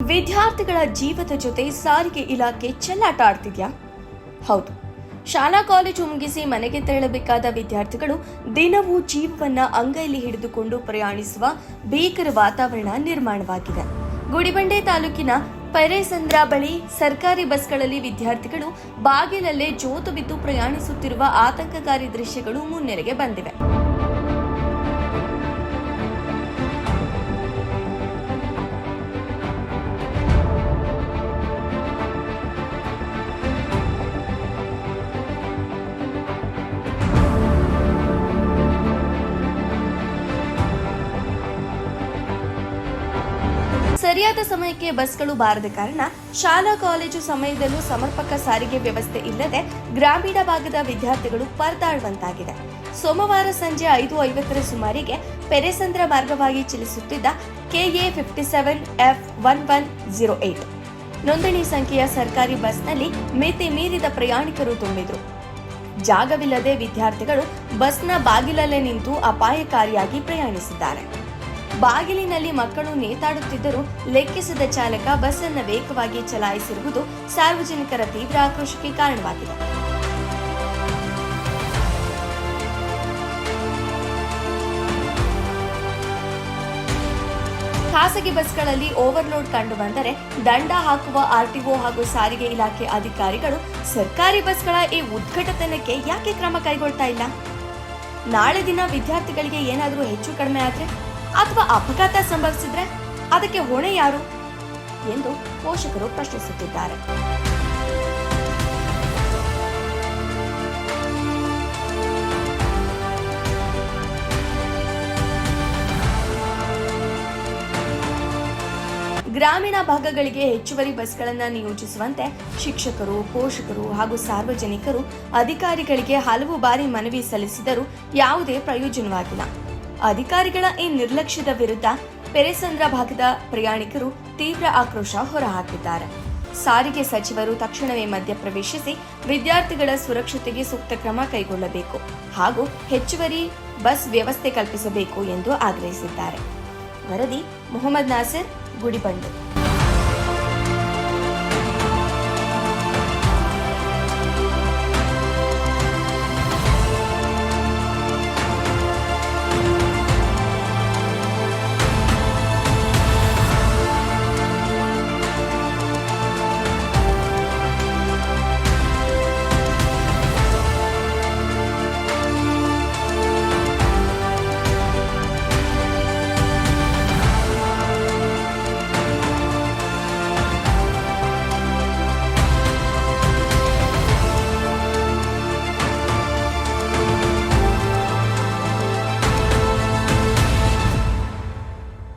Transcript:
ವಿದ್ಯಾರ್ಥಿಗಳ ಜೀವದ ಜೊತೆ ಸಾರಿಗೆ ಇಲಾಖೆ ಚೆಲ್ಲಾಟ ಆಡ್ತಿದ್ಯಾ? ಹೌದು. ಶಾಲಾ ಕಾಲೇಜು ಮುಗಿಸಿ ಮನೆಗೆ ತೆರಳಬೇಕಾದ ವಿದ್ಯಾರ್ಥಿಗಳು ದಿನವೂ ಜೀವವನ್ನ ಅಂಗೈಲಿ ಹಿಡಿದುಕೊಂಡು ಪ್ರಯಾಣಿಸುವ ಭೀಕರ ವಾತಾವರಣ ನಿರ್ಮಾಣವಾಗಿದೆ. ಗುಡಿಬಂಡೆ ತಾಲೂಕಿನ ಪೆರೇಸಂದ್ರ ಬಳಿ ಸರ್ಕಾರಿ ಬಸ್ಗಳಲ್ಲಿ ವಿದ್ಯಾರ್ಥಿಗಳು ಬಾಗಿಲಲ್ಲೇ ಜೋತು ಬಿದ್ದು ಪ್ರಯಾಣಿಸುತ್ತಿರುವ ಆತಂಕಕಾರಿ ದೃಶ್ಯಗಳು ಮುನ್ನೆಲೆಗೆ ಬಂದಿವೆ. ಸರಿಯಾದ ಸಮಯಕ್ಕೆ ಬಸ್ಗಳು ಬಾರದ ಕಾರಣ ಶಾಲಾ ಕಾಲೇಜು ಸಮಯದಲ್ಲೂ ಸಮರ್ಪಕ ಸಾರಿಗೆ ವ್ಯವಸ್ಥೆ ಇಲ್ಲದೆ ಗ್ರಾಮೀಣ ಭಾಗದ ವಿದ್ಯಾರ್ಥಿಗಳು ಪರದಾಡುವಂತಾಗಿದೆ. ಸೋಮವಾರ ಸಂಜೆ 5:50 ಸುಮಾರಿಗೆ ಪೆರೇಸಂದ್ರ ಮಾರ್ಗವಾಗಿ ಚಲಿಸುತ್ತಿದ್ದ KA 57F1108 ನೋಂದಣಿ ಸಂಖ್ಯೆಯ ಸರ್ಕಾರಿ ಬಸ್ನಲ್ಲಿ ಮಿತಿ ಮೀರಿದ ಪ್ರಯಾಣಿಕರು ತುಂಬಿದ್ರು. ಜಾಗವಿಲ್ಲದೆ ವಿದ್ಯಾರ್ಥಿಗಳು ಬಸ್ನ ಬಾಗಿಲಲ್ಲೇ ನಿಂತು ಅಪಾಯಕಾರಿಯಾಗಿ ಪ್ರಯಾಣಿಸಿದ್ದಾರೆ. ಬಾಗಿಲಿನಲ್ಲಿ ಮಕ್ಕಳು ನೇತಾಡುತ್ತಿದ್ದರೂ ಲೆಕ್ಕಿಸದ ಚಾಲಕ ಬಸ್ ಅನ್ನು ವೇಗವಾಗಿ ಚಲಾಯಿಸಿರುವುದು ಸಾರ್ವಜನಿಕರ ತೀವ್ರ ಆಕ್ರೋಶಕ್ಕೆ ಕಾರಣವಾಗಿದೆ. ಖಾಸಗಿ ಬಸ್ಗಳಲ್ಲಿ ಓವರ್ಲೋಡ್ ಕಂಡುಬಂದರೆ ದಂಡ ಹಾಕುವ RTO ಹಾಗೂ ಸಾರಿಗೆ ಇಲಾಖೆ ಅಧಿಕಾರಿಗಳು ಸರ್ಕಾರಿ ಬಸ್ಗಳ ಈ ಉದ್ಘಾಟನಕ್ಕೆ ಯಾಕೆ ಕ್ರಮ ಕೈಗೊಳ್ತಾ ಇಲ್ಲ? ನಾಳೆ ದಿನ ವಿದ್ಯಾರ್ಥಿಗಳಿಗೆ ಏನಾದರೂ ಹೆಚ್ಚು ಕಡಿಮೆ ಆದ್ರೆ ಅಥವಾ ಅಪಘಾತ ಸಂಭವಿಸಿದ್ರೆ ಅದಕ್ಕೆ ಹೊಣೆ ಯಾರು ಎಂದು ಪೋಷಕರು ಪ್ರಶ್ನಿಸುತ್ತಿದ್ದಾರೆ. ಗ್ರಾಮೀಣ ಭಾಗಗಳಿಗೆ ಹೆಚ್ಚುವರಿ ಬಸ್ಗಳನ್ನು ನಿಯೋಜಿಸುವಂತೆ ಶಿಕ್ಷಕರು, ಪೋಷಕರು ಹಾಗೂ ಸಾರ್ವಜನಿಕರು ಅಧಿಕಾರಿಗಳಿಗೆ ಹಲವು ಬಾರಿ ಮನವಿ ಸಲ್ಲಿಸಿದರೂ ಯಾವುದೇ ಪ್ರಯೋಜನವಾಗಿಲ್ಲ. ಅಧಿಕಾರಿಗಳ ಈ ನಿರ್ಲಕ್ಷ್ಯದ ವಿರುದ್ಧ ಪೆರೇಸಂದ್ರ ಭಾಗದ ಪ್ರಯಾಣಿಕರು ತೀವ್ರ ಆಕ್ರೋಶ ಹೊರಹಾಕಿದ್ದಾರೆ. ಸಾರಿಗೆ ಸಚಿವರು ತಕ್ಷಣವೇ ಮಧ್ಯಪ್ರವೇಶಿಸಿ ವಿದ್ಯಾರ್ಥಿಗಳ ಸುರಕ್ಷತೆಗೆ ಸೂಕ್ತ ಕ್ರಮ ಕೈಗೊಳ್ಳಬೇಕು ಹಾಗೂ ಹೆಚ್ಚುವರಿ ಬಸ್ ವ್ಯವಸ್ಥೆ ಕಲ್ಪಿಸಬೇಕು ಎಂದು ಆಗ್ರಹಿಸಿದ್ದಾರೆ. ವರದಿ ಮೊಹಮ್ಮದ್ ನಾಸಿರ್, ಗುಡಿಬಂಡೆ.